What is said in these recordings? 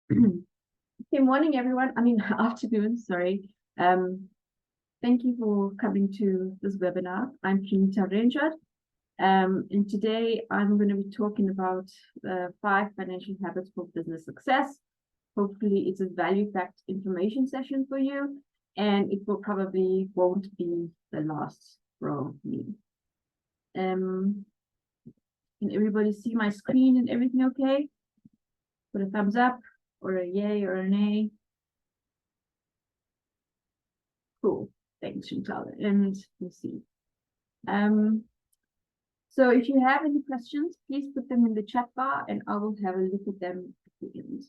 Good morning, everyone. Afternoon, sorry. Thank you for coming to this webinar. I'm Punita Renjad, and today I'm going to be talking about the 5 financial habits for business success. Hopefully, it's a value-packed information session for you, and it will probably won't be the last from me. Can everybody see my screen and everything okay? Put a thumbs up or a yay or a nay. Cool. Thanks, Chantal. And let's see. So if you have any questions, please put them in the chat bar and I will have a look at them at the end.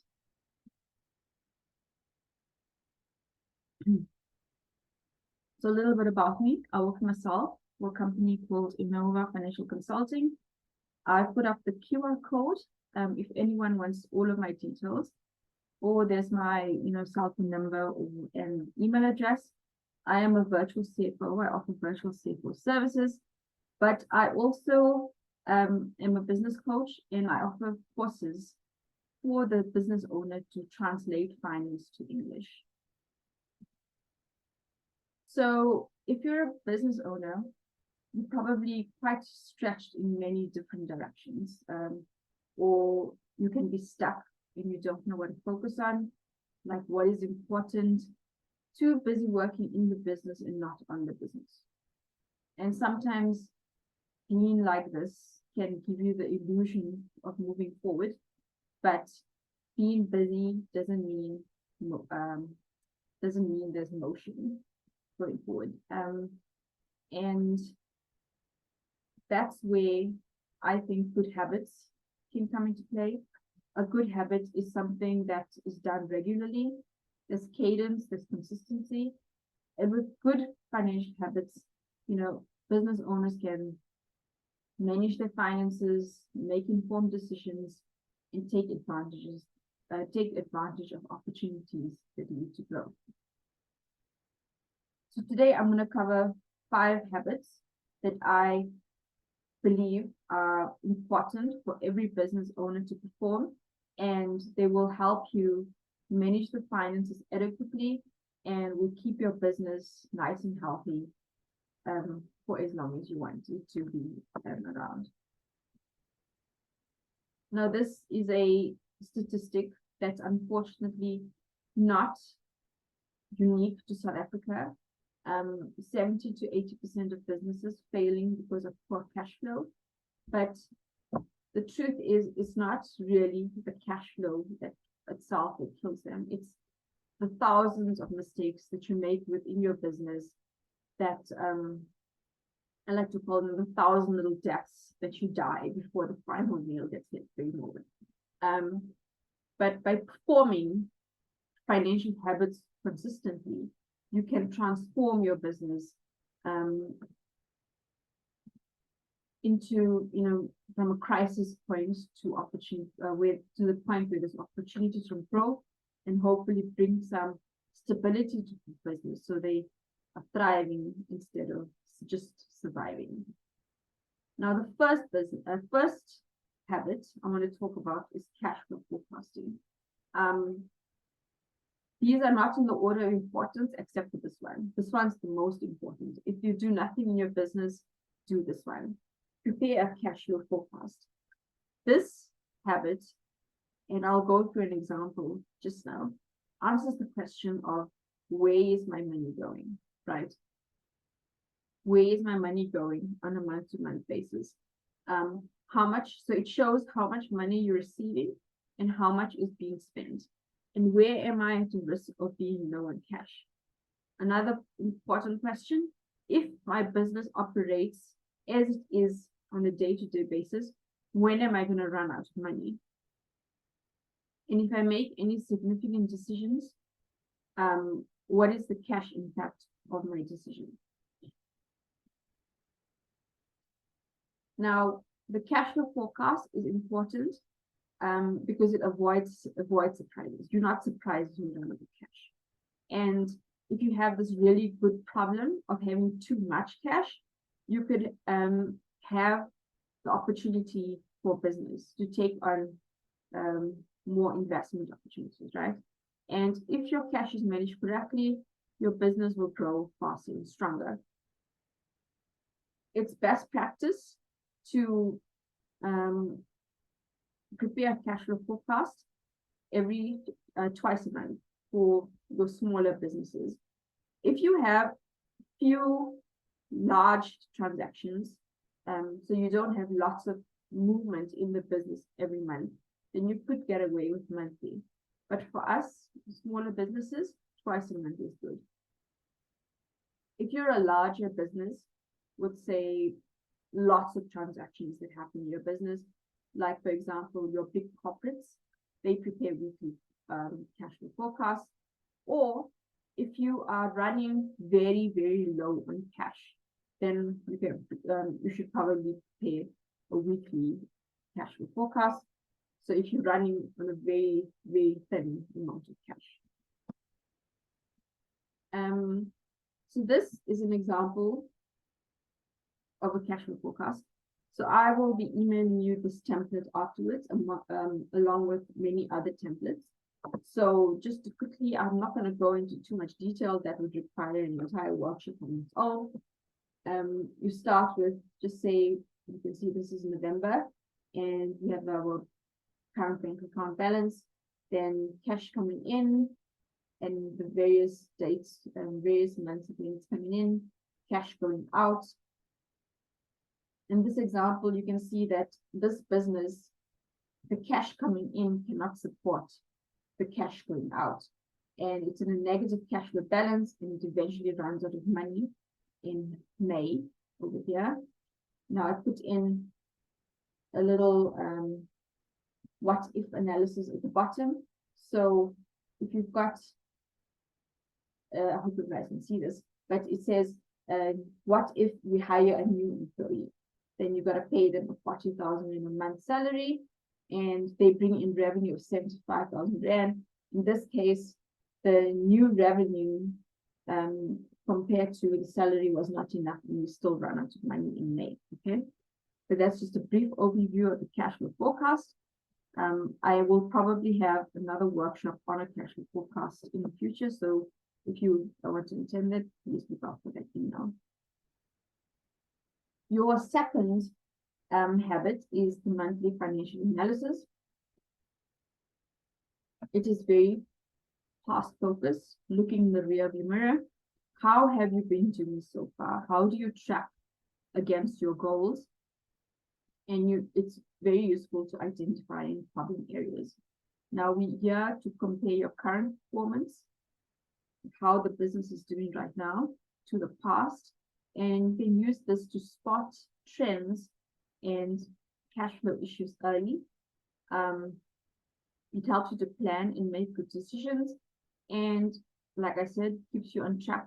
So a little bit about me. I work for myself for a company called Innova Financial Consulting. I put up the QR code if anyone wants all of my details, or there's my cell phone number and email address. I am a virtual CFO. I offer virtual CFO services, but I also am a business coach and I offer courses for the business owner to translate finance to English. So if you're a business owner, you're probably quite stretched in many different directions, or you can be stuck and you don't know what to focus on, like what is important, too busy working in the business and not on the business. And sometimes being like this can give you the illusion of moving forward, but being busy doesn't mean there's motion going forward. And that's where I think good habits can come into play. A good habit is something that is done regularly. There's cadence, there's consistency. And with good financial habits, business owners can manage their finances, make informed decisions, and take advantage of opportunities that lead to growth. So today I'm going to cover 5 habits that I believe are important for every business owner to perform, and they will help you manage the finances adequately and will keep your business nice and healthy for as long as you want it to be around. Now, this is a statistic that's unfortunately not unique to South Africa. 70 to 80% of businesses failing because of poor cash flow. But the truth is, it's not really the cash flow that itself that kills them. It's the thousands of mistakes that you make within your business that I like to call them the 1,000 little deaths that you die before the final meal gets hit for you. But by performing financial habits consistently, you can transform your business into, from a crisis point to opportunity, to the point where there's opportunities from growth and hopefully bring some stability to the business so they are thriving instead of just surviving. Now, the first habit I want to talk about is cash flow forecasting. These are not in the order of importance except for this one. This one's the most important. If you do nothing in your business, do this one. Prepare a cash flow forecast. This habit, and I'll go through an example just now, answers the question of where is my money going, right? Where is my money going on a month-to-month basis? How much? So it shows how much money you're receiving and how much is being spent. And where am I at risk of being low on cash? Another important question, if my business operates as it is on a day-to-day basis, when am I going to run out of money? And if I make any significant decisions, what is the cash impact of my decision? Now, the cash flow forecast is important because it avoids surprises. You're not surprised when you run out of cash. And if you have this really good problem of having too much cash, you could have the opportunity for business to take on more investment opportunities, right? And if your cash is managed correctly, your business will grow faster and stronger. It's best practice to prepare a cash flow forecast every twice a month for your smaller businesses. If you have few large transactions, so you don't have lots of movement in the business every month, then you could get away with monthly. But for us, smaller businesses, twice a month is good. If you're a larger business with, say, lots of transactions that happen in your business, like, for example, your big corporates, they prepare weekly cash flow forecasts. Or if you are running very, very low on cash, then you should probably prepare a weekly cash flow forecast. So if you're running on a very, very thin amount of cash. So this is an example of a cash flow forecast. So I will be emailing you this template afterwards, along with many other templates. So just to quickly, I'm not going to go into too much detail. That would require an entire workshop on its own. You start with, just say, you can see this is November, and we have our current bank account balance, then cash coming in, and the various dates and various months of things coming in, cash going out. In this example, you can see that this business, the cash coming in cannot support the cash going out. And it's in a negative cash flow balance, and it eventually runs out of money in May over here. Now I put in a little what if analysis at the bottom. So if you've got, I hope you guys can see this, but it says, what if we hire a new employee? Then you've got to pay them a 40,000 in a month salary, and they bring in revenue of 75,000 rand. In this case, the new revenue compared to the salary was not enough, and we still run out of money in May. Okay, so that's just a brief overview of the cash flow forecast. I will probably have another workshop on a cash flow forecast in the future. So if you want to attend it, please look out for that email. Your second habit is the monthly financial analysis. It is very past focused, looking in the rearview mirror. How have you been doing so far? How do you track against your goals? And it's very useful to identify problem areas. Now we're here to compare your current performance, how the business is doing right now, to the past, and you can use this to spot trends and cash flow issues early. It helps you to plan and make good decisions, and like I said, keeps you on track.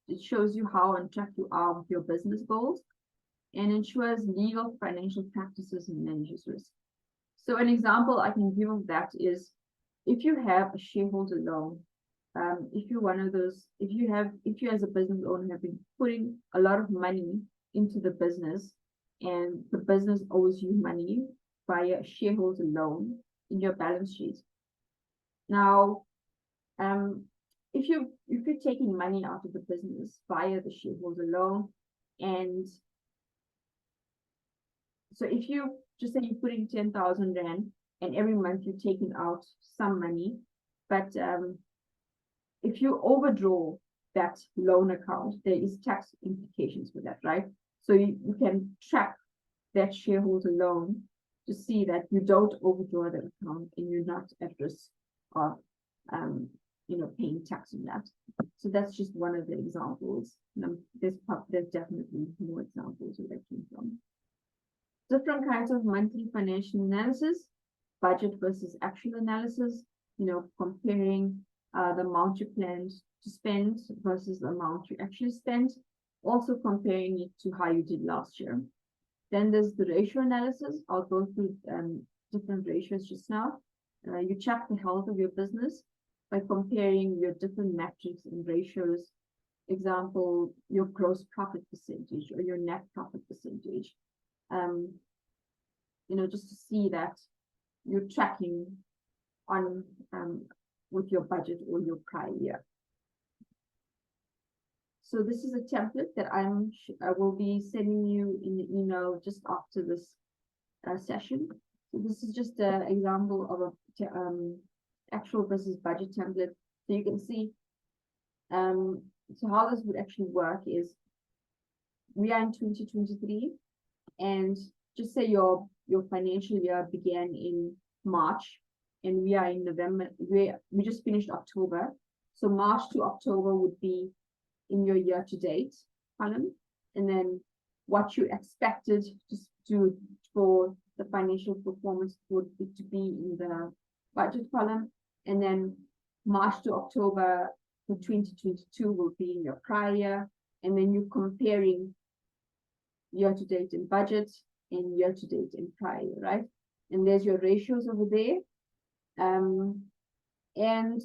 It shows you how on track you are with your business goals, and ensures legal financial practices and manages risk. So an example I can give of that is, if you have a shareholder loan, if you're one of those, if you as a business owner have been putting a lot of money into the business, and the business owes you money via a shareholder loan in your balance sheet. Now, if you're taking money out of the business via the shareholder loan, and so if you just say you're putting 10,000 rand, and every month you're taking out some money, but if you overdraw that loan account, there is tax implications for that, right? So you can track that shareholder loan to see that you don't overdraw that account, and you're not at risk of paying tax on that. So that's just one of the examples. There's definitely more examples where that came from. Different kinds of monthly financial analysis: budget versus actual analysis, comparing the amount you planned to spend versus the amount you actually spent, also comparing it to how you did last year. Then there's the ratio analysis. I'll go through different ratios just now. You check the health of your business by comparing your different metrics and ratios. Example, your gross profit percentage or your net profit percentage. Just to see that you're tracking on with your budget or your prior year. So this is a template that I will be sending you in the email just after this session. So this is just an example of a actual business budget template. So you can see, so how this would actually work is, we are in 2023, and just say your financial year began in March, and we are in November. We just finished October, so March to October would be in your year to date column, and then what you expected just to for the financial performance would be to be in the budget column, and then March to October for 2022 will be in your prior year, and then you're comparing year to date in budget and year to date in prior year, right? And there's your ratios over there. And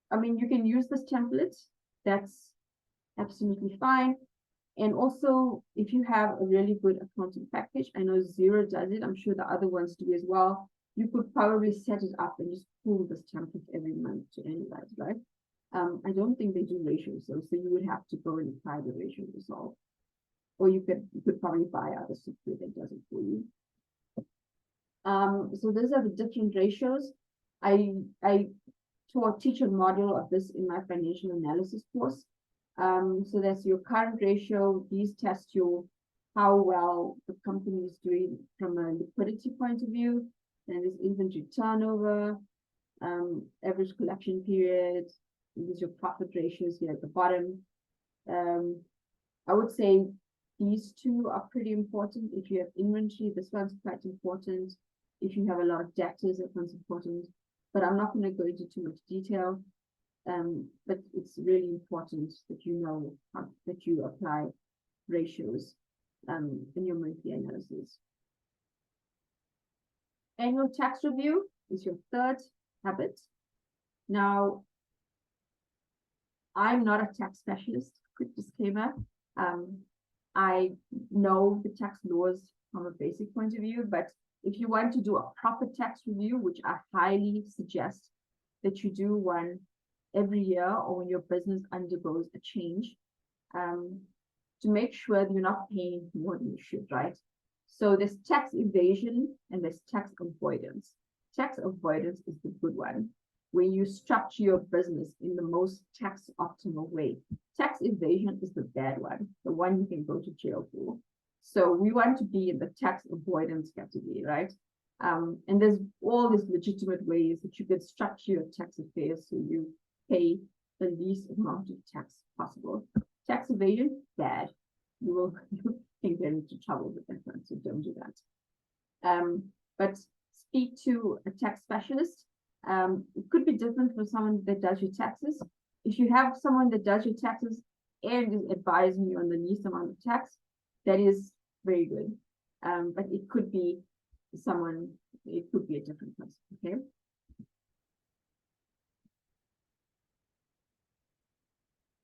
I mean, you can use this template. That's absolutely fine. And also, if you have a really good accounting package, I know Xero does it, I'm sure the other ones do as well, you could probably set it up and just pull this template every month to analyze, right? I don't think they do ratios, so you would have to go and apply the ratio yourself. Or you could probably buy out a software that does it for you. So those are the different ratios. I taught teacher module of this in my financial analysis course. So that's your current ratio. These test how well the company is doing from a liquidity point of view. Then there's inventory turnover, average collection period. There's your profit ratios here at the bottom. I would say these two are pretty important. If you have inventory, this one's quite important. If you have a lot of debtors, that one's important. But I'm not going to go into too much detail. But it's really important that you know that you apply ratios in your monthly analysis. Annual tax review is your third habit. Now, I'm not a tax specialist, quick disclaimer. I know the tax laws from a basic point of view, but if you want to do a proper tax review, which I highly suggest that you do one every year or when your business undergoes a change, to make sure that you're not paying more than you should, right? So there's tax evasion and there's tax avoidance. Tax avoidance is the good one, where you structure your business in the most tax optimal way. Tax evasion is the bad one, the one you can go to jail for. So we want to be in the tax avoidance category, right? And there's all these legitimate ways that you can structure your tax affairs so you pay the least amount of tax possible. Tax evasion, bad. You can get into trouble with that one, so don't do that. But speak to a tax specialist. It could be different for someone that does your taxes. If you have someone that does your taxes and is advising you on the least amount of tax, that is very good. But it could be someone, it could be a different person, okay?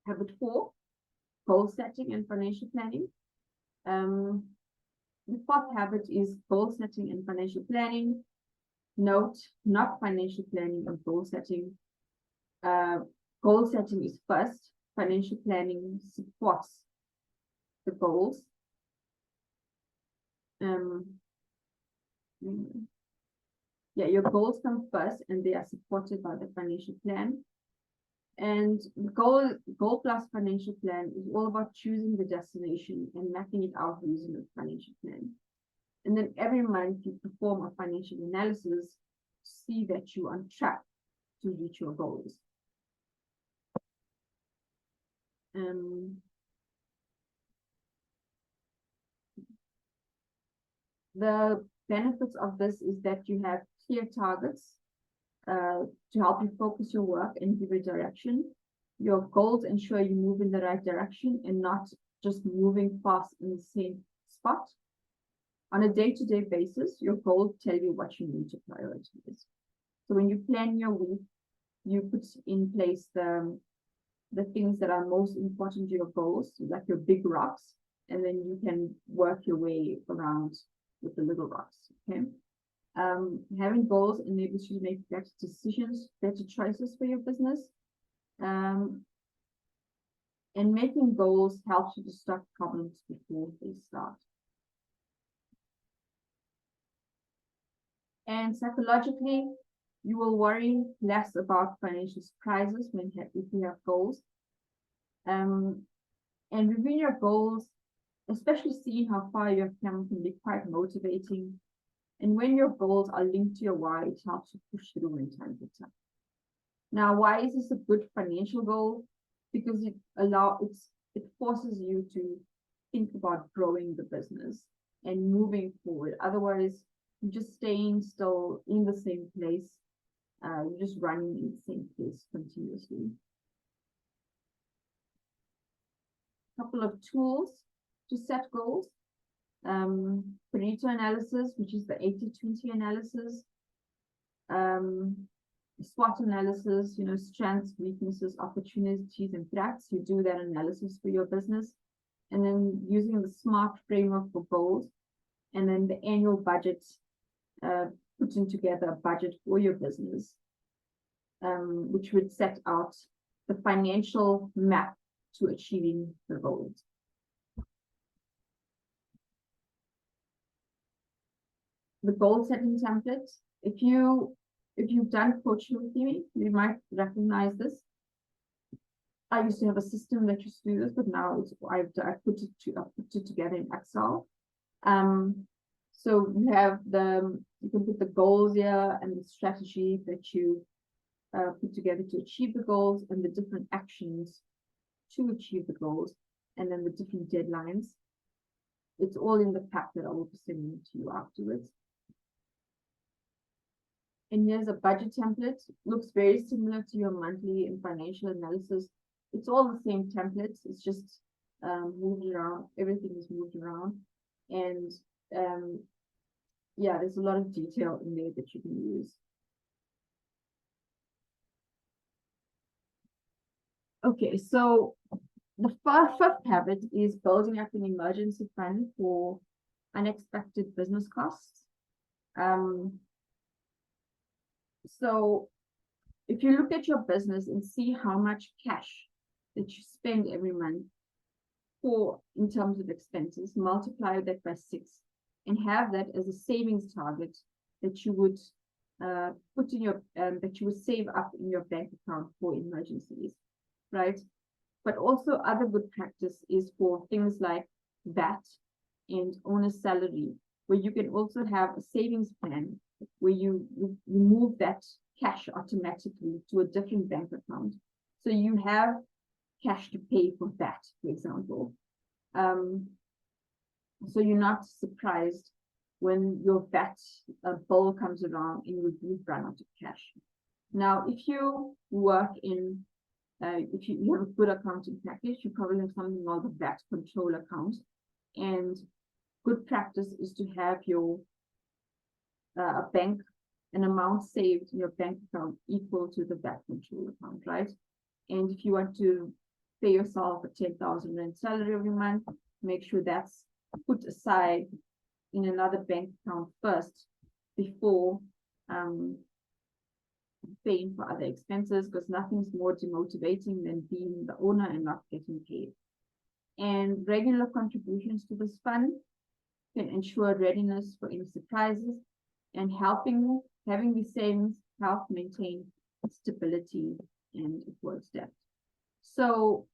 Habit 4, goal setting and financial planning. The fourth habit is goal setting and financial planning. Note, not financial planning and goal setting. Goal setting is first. Financial planning supports the goals. Yeah, your goals come first and they are supported by the financial plan. And goal plus financial plan is all about choosing the destination and mapping it out using a financial plan. And then every month you perform a financial analysis to see that you're on track to reach your goals. The benefits of this is that you have clear targets to help you focus your work and give you direction. Your goals ensure you move in the right direction and not just moving fast in the same spot. On a day-to-day basis, your goals tell you what you need to prioritize. So when you plan your week, you put in place the things that are most important to your goals, like your big rocks, and then you can work your way around with the little rocks, okay? Having goals enables you to make better decisions, better choices for your business. And making goals helps you to stop problems before they start. And psychologically, you will worry less about financial surprises if you have goals. And reviewing your goals, especially seeing how far you have come, can be quite motivating. And when your goals are linked to your why, it helps you push through when times are tough. Now, why is this a good financial goal? Because it forces you to think about growing the business and moving forward. Otherwise, you're just staying still in the same place. You're just running in the same place continuously. A couple of tools to set goals. Pareto analysis, which is the 80-20 analysis. SWOT analysis, strengths, weaknesses, opportunities, and threats. You do that analysis for your business. And then using the SMART framework for goals, and then the annual budget, putting together a budget for your business, which would set out the financial map to achieving the goals. The goal setting template. If you've done coaching with me, you might recognize this. I used to have a system that used to do this, but now I've put it together in Excel. So you can put the goals here and the strategy that you put together to achieve the goals, and the different actions to achieve the goals, and then the different deadlines. It's all in the pack that I will be sending to you afterwards. And here's a budget template. Looks very similar to your monthly and financial analysis. It's all the same templates. It's just moved around. Everything is moved around. And yeah, there's a lot of detail in there that you can use. Okay, so the fifth habit is building up an emergency fund for unexpected business costs. So if you look at your business and see how much cash that you spend every month in terms of expenses, multiply that by 6 and have that as a savings target that you would put in that you would save up in your bank account for emergencies, right? But also other good practice is for things like VAT and owner's salary, where you can also have a savings plan where you move that cash automatically to a different bank account. So you have cash to pay for that, for example. So you're not surprised when your VAT bill comes around and you've run out of cash. Now, if you work in, if you have a good accounting package, you probably have something called the VAT control account. And good practice is to have your an amount saved in your bank account equal to the VAT control account, right? And if you want to pay yourself a 10,000 rand salary every month, make sure that's put aside in another bank account first before paying for other expenses, because nothing's more demotivating than being the owner and not getting paid. And regular contributions to this fund can ensure readiness for any surprises, and having these savings help maintain stability and avoid debt. So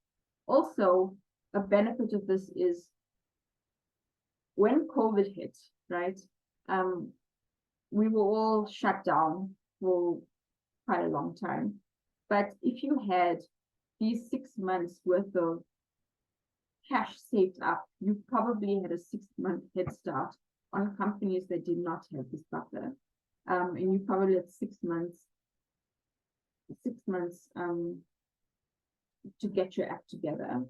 also a benefit of this is when COVID hit, right? We were all shut down for quite a long time. But if you had these 6 months worth of cash saved up, you probably had a 6-month head start on companies that did not have this buffer. And you probably had 6 months to get your act together.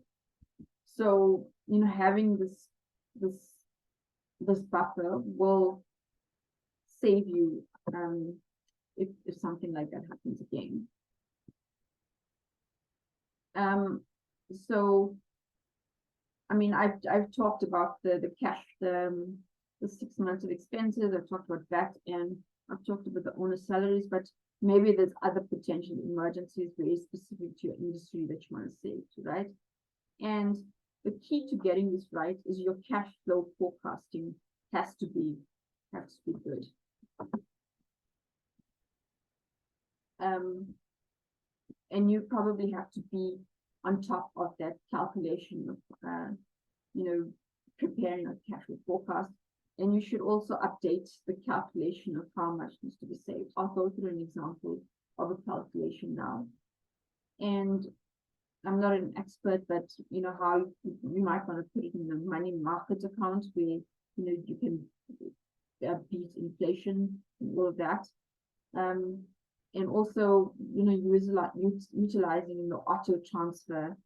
So, having this buffer will save you if something like that happens again. So, I mean, I've talked about the cash, the the 6 months of expenses. I've talked about that, and I've talked about the owner's salaries, but maybe there's other potential emergencies very specific to your industry that you want to save to, right? And the key to getting this right is your cash flow forecasting has to be good. And you probably have to be on top of that calculation of, preparing a cash flow forecast. And you should also update the calculation of how much needs to be saved. I'll go through an example of a calculation now. And I'm not an expert, but how you might want to put it in the money market account where you can beat inflation and all of that. And also utilizing the auto transfer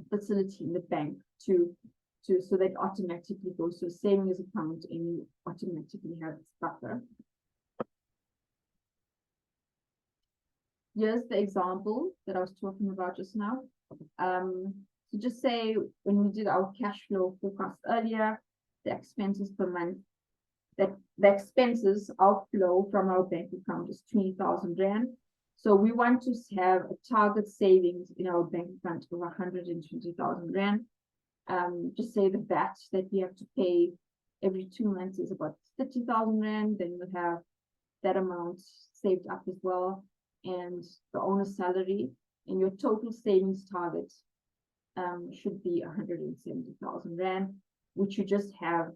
facility in the bank so that automatically goes to a savings account and you automatically have its buffer. Here's the example that I was talking about just now. So just say when we did our cash flow forecast earlier, the expenses per month, that the expenses outflow from our bank account is 20,000 Rand. So we want to have a target savings in our bank account of 120,000 Rand. Just say the VAT that we have to pay every 2 months is about 30,000 Rand. Then we'll have that amount saved up as well, and the owner's salary, and your total savings target should be 170,000 Rand, which you just have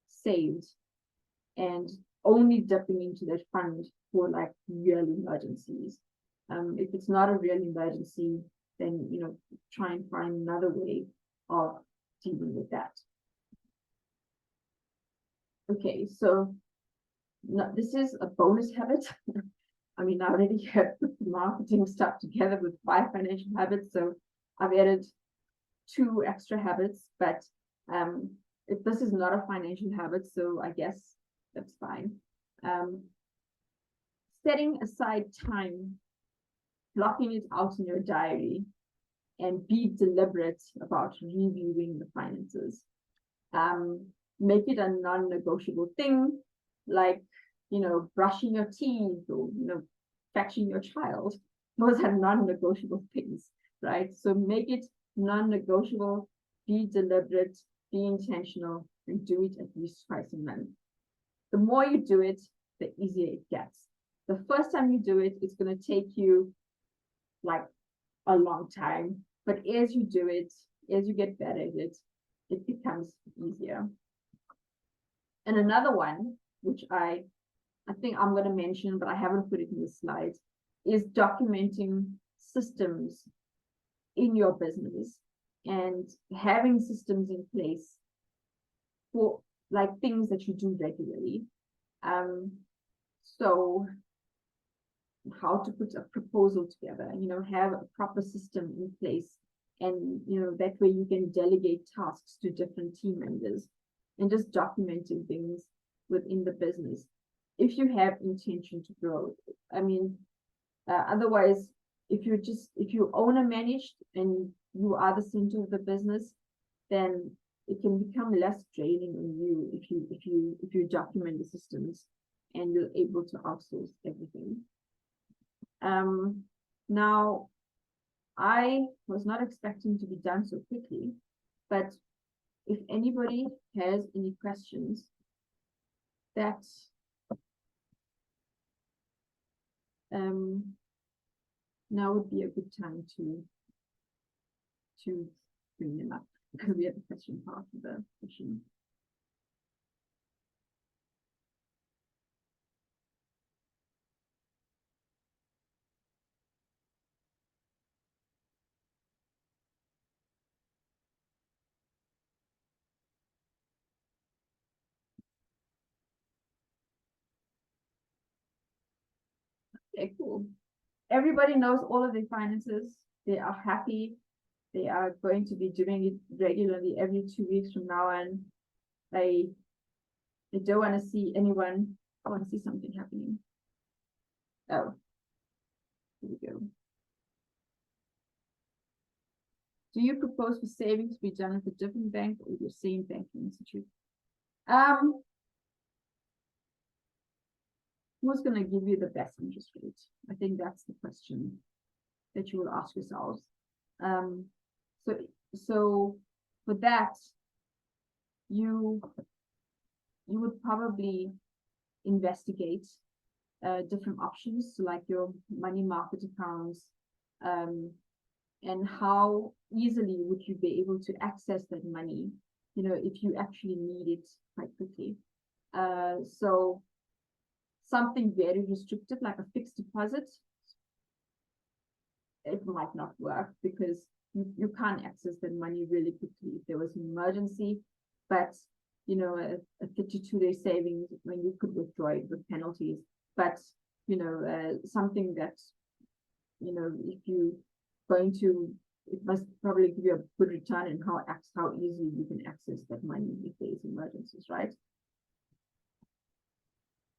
saved and only dipping into that fund for like real emergencies. If it's not a real emergency, then try and find another way of dealing with that. Okay, so this is a bonus habit. I mean, I already have put the marketing stuff together with 5 financial habits, so I've added 2 extra habits, but if this is not a financial habit, so I guess that's fine. Setting aside time, blocking it out in your diary, and be deliberate about reviewing the finances. Make it a non-negotiable thing, like brushing your teeth or fetching your child. Those are non-negotiable things, right? So make it non-negotiable, be deliberate, be intentional, and do it at least twice a month. The more you do it, the easier it gets. The first time you do it, it's going to take you like a long time, but as you do it, as you get better at it, it becomes easier. And another one, which I think I'm going to mention, but I haven't put it in the slides, is documenting systems in your business and having systems in place for like things that you do regularly. So how to put a proposal together, have a proper system in place, and that way you can delegate tasks to different team members, and just documenting things within the business if you have intention to grow. I mean, otherwise, if you owner managed and you are the center of the business, then it can become less draining on you if you document the systems and you're able to outsource everything. Now, I was not expecting to be done so quickly, but if anybody has any questions, that now would be a good time to bring them up, because we have a question part of the session. Okay, cool. Everybody knows all of their finances. They are happy. They are going to be doing it regularly every 2 weeks from now on. I don't want to see anyone. I want to see something happening. Oh, here we go. Do you propose for savings to be done with a different bank or your same banking institute? Who's going to give you the best interest rate? I think that's the question that you will ask yourselves. So for that, you would probably investigate different options, so like your money market accounts, and how easily would you be able to access that money, if you actually need it quite quickly. So something very restrictive like a fixed deposit, it might not work because you can't access that money really quickly if there was an emergency. But a 52-day savings when you could withdraw it with penalties. But something that if you going to, it must probably give you a good return and how easily you can access that money if there is emergencies, right?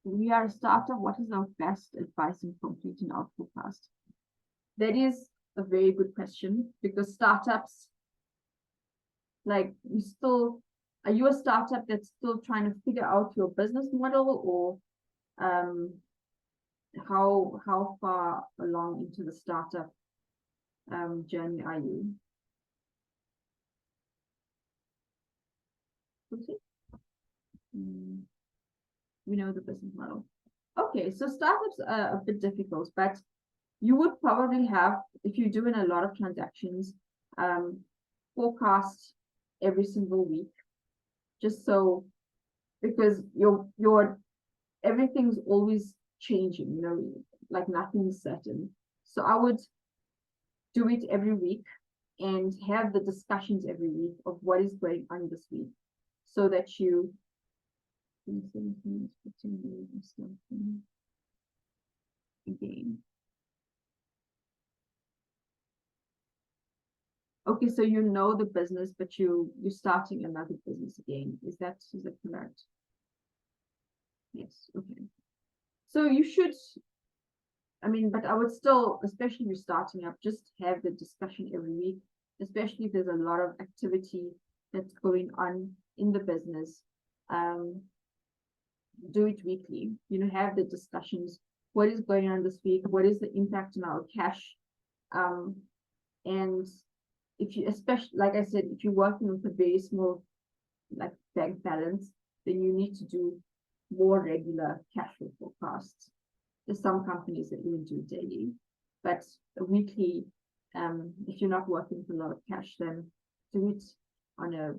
We are a startup. What is our best advice in completing our forecast? That is a very good question, because startups, like, are you a startup that's still trying to figure out your business model, or how far along into the startup journey are you? Okay. We know the business model. Okay, so startups are a bit difficult, but you would probably have, if you're doing a lot of transactions, forecast every single week, just so, because your everything's always changing, like nothing's certain. So I would do it every week and have the discussions every week of what is going on this week, so that you again. Okay, so you know the business, but you're starting another business again. Is that correct? Yes. Okay. So you should, but I would still, especially if you're starting up, just have the discussion every week, especially if there's a lot of activity that's going on in the business. Do it weekly, have the discussions. What is going on this week? What is the impact on our cash? And if you, especially, like I said, if you're working with a very small, like, bank balance, then you need to do more regular cash flow forecasts. There's some companies that even do daily, but weekly, if you're not working with a lot of cash, then do it on a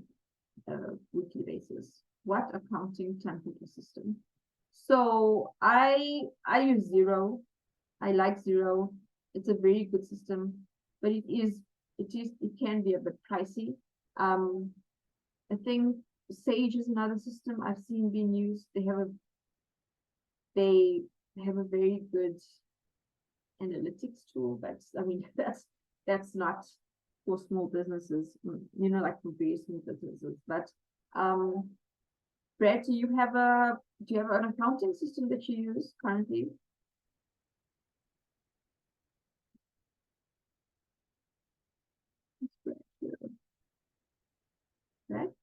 weekly basis. What accounting template system? So I use Xero. I like Xero. It's a very good system, but it can be a bit pricey. I think Sage is another system I've seen being used. They have a very good analytics tool, but that's not for small businesses, like for very small businesses. But Brad, do you have an accounting system that you use currently? Brad?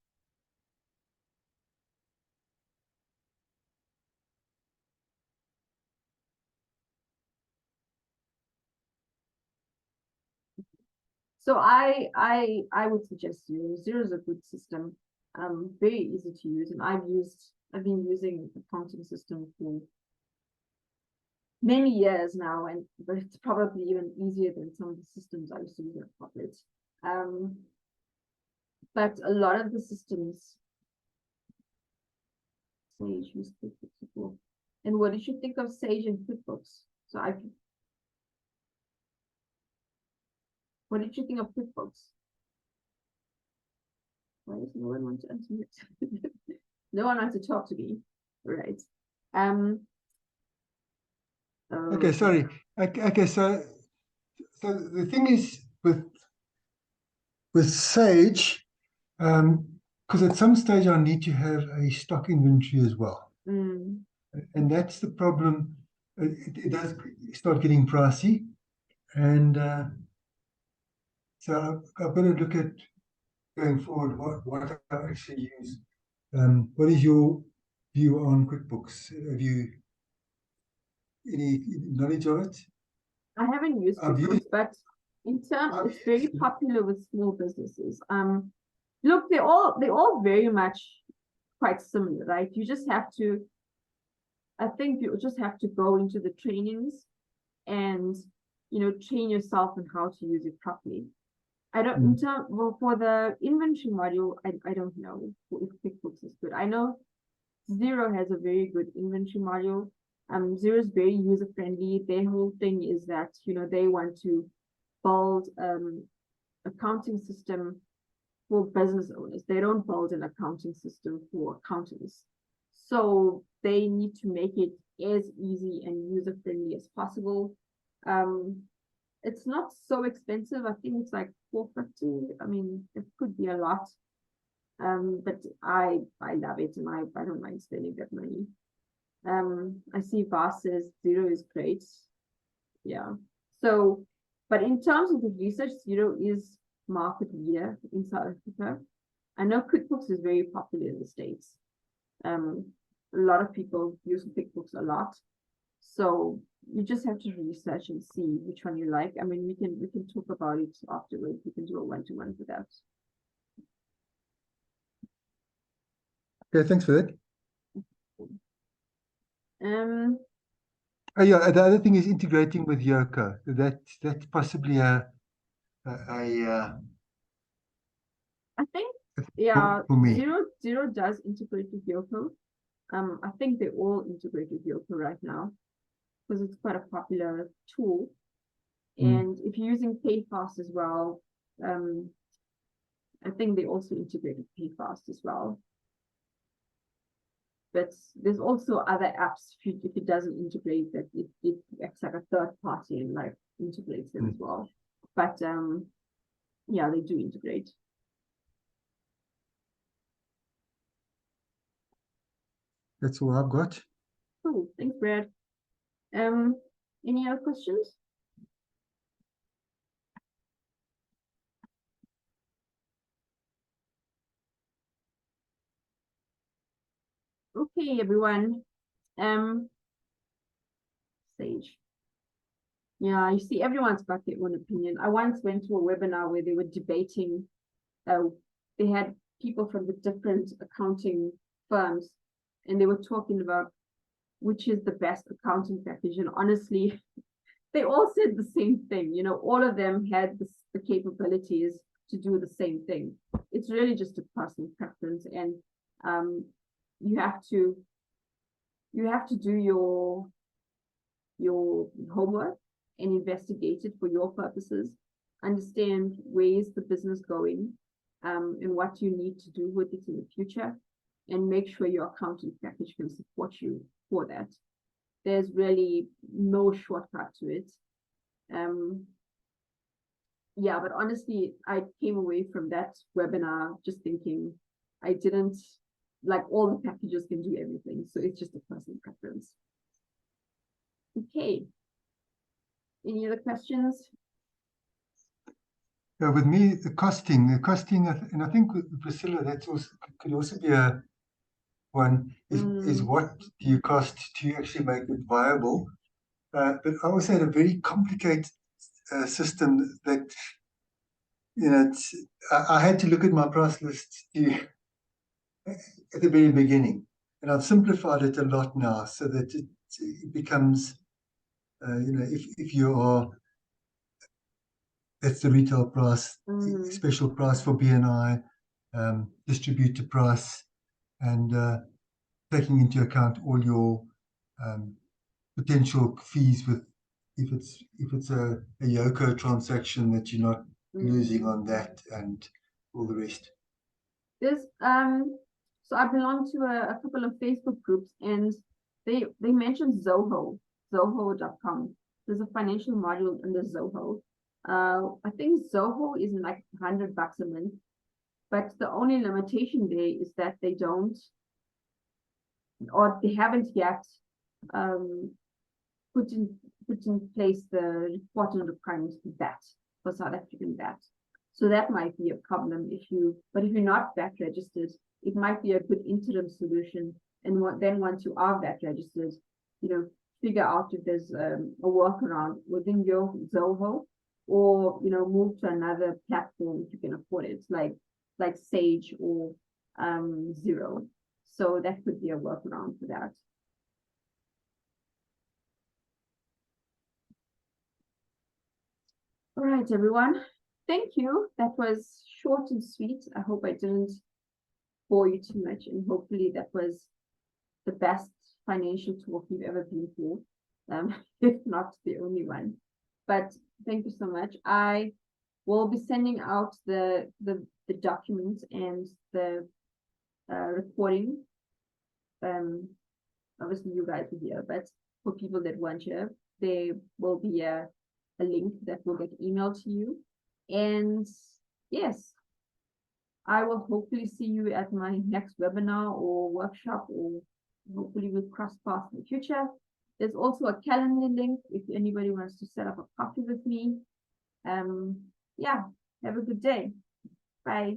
So I would suggest Xero. Xero is a good system, very easy to use, and I've been using accounting system for many years now, but it's probably even easier than some of the systems I used to use at corporate. But a lot of the systems, Sage, use QuickBooks before. And what did you think of Sage and QuickBooks? What did you think of QuickBooks? Why does no one want to unmute? No one wants to talk to me, right? Okay, sorry. Okay, so the thing is with Sage, because at some stage I need to have a stock inventory as well, and that's the problem. It does start getting pricey, and So I've got to look at going forward what I actually use. What is your view on QuickBooks? Have you any knowledge of it? I haven't used I've QuickBooks, used- but in terms, I've it's very used it. popular with small businesses. Look, they're all very much quite similar, right? You just have to, I think you just have to go into the trainings and, you know, train yourself on how to use it properly. I don't, in terms, well, for the inventory module, I don't know if QuickBooks is good. I know Xero has a very good inventory module. Xero is very user friendly. Their whole thing is that, you know, they want to build accounting system for business owners. They don't build an accounting system for accountants. So they need to make it as easy and user friendly as possible. It's not so expensive. I think it's like $450. I mean, it could be a lot. But I love it and I don't mind spending that money. I see Vas says Xero is great. Yeah. So, but in terms of the research, Xero is market leader in South Africa. I know QuickBooks is very popular in the States. A lot of people use QuickBooks a lot. So you just have to research and see which one you like. I mean, we can talk about it afterwards. We can do a one-to-one for that. Okay, thanks for that. Oh yeah, the other thing is integrating with Yoco. That's possibly I think, yeah, for me. Xero does integrate with Yoco. I think they all integrate with Yoco right now because it's quite a popular tool. And if you're using PayFast as well, I think they also integrate with PayFast as well. But there's also other apps if it doesn't integrate that it acts like a third party and like integrates them as well. But yeah, they do integrate. That's all I've got. Cool, thanks, Brad. Any other questions? Okay, everyone. Sage. Yeah, you see, everyone's got their own opinion. I once went to a webinar where they were debating. They had people from the different accounting firms, and they were talking about which is the best accounting package. And honestly, they all said the same thing. You know, all of them had the capabilities to do the same thing. It's really just a personal preference, and you have to do your homework and investigate it for your purposes. Understand where is the business going, and what you need to do with it in the future, and make sure your accounting package can support you for that. There's really no shortcut to it. Yeah, but honestly, I came away from that webinar just thinking I didn't like all the packages can do everything. So it's just a personal preference. Okay. Any other questions? Yeah, with me, the costing, and I think with Priscilla, that's also could also be a one is what do you cost to actually make it viable? But I also had a very complicated system that, you know, I had to look at my price list at the very beginning, and I've simplified it a lot now so that it becomes, you know, if you are, that's the retail price, special price for BNI, distributor price, and taking into account all your potential fees with if it's a Yoco transaction that you're not losing on that and all the rest. There's so I belong to a couple of Facebook groups, and they mentioned Zoho.com. There's a financial module under Zoho. I think Zoho is like $100 a month, but the only limitation there is that they don't, or they haven't yet put in place the reporting requirements for that, for South African VAT. So that might be a problem but if you're not VAT registered, it might be a good interim solution. And then once you are VAT registered, figure out if there's a workaround within your Zoho, or move to another platform if you can afford it, like Sage or Xero. So that could be a workaround for that. All right, everyone. Thank you. That was short and sweet. I hope I didn't bore you too much, and hopefully that was the best financial talk you've ever been for, if not the only one. But thank you so much. I will be sending out the documents and the recording. Obviously you guys are here, but for people that weren't here, there will be a link that will get emailed to you. And yes, I will hopefully see you at my next webinar or workshop, or hopefully we'll cross paths in the future. There's also a calendar link if anybody wants to set up a coffee with me. Yeah, have a good day. Bye.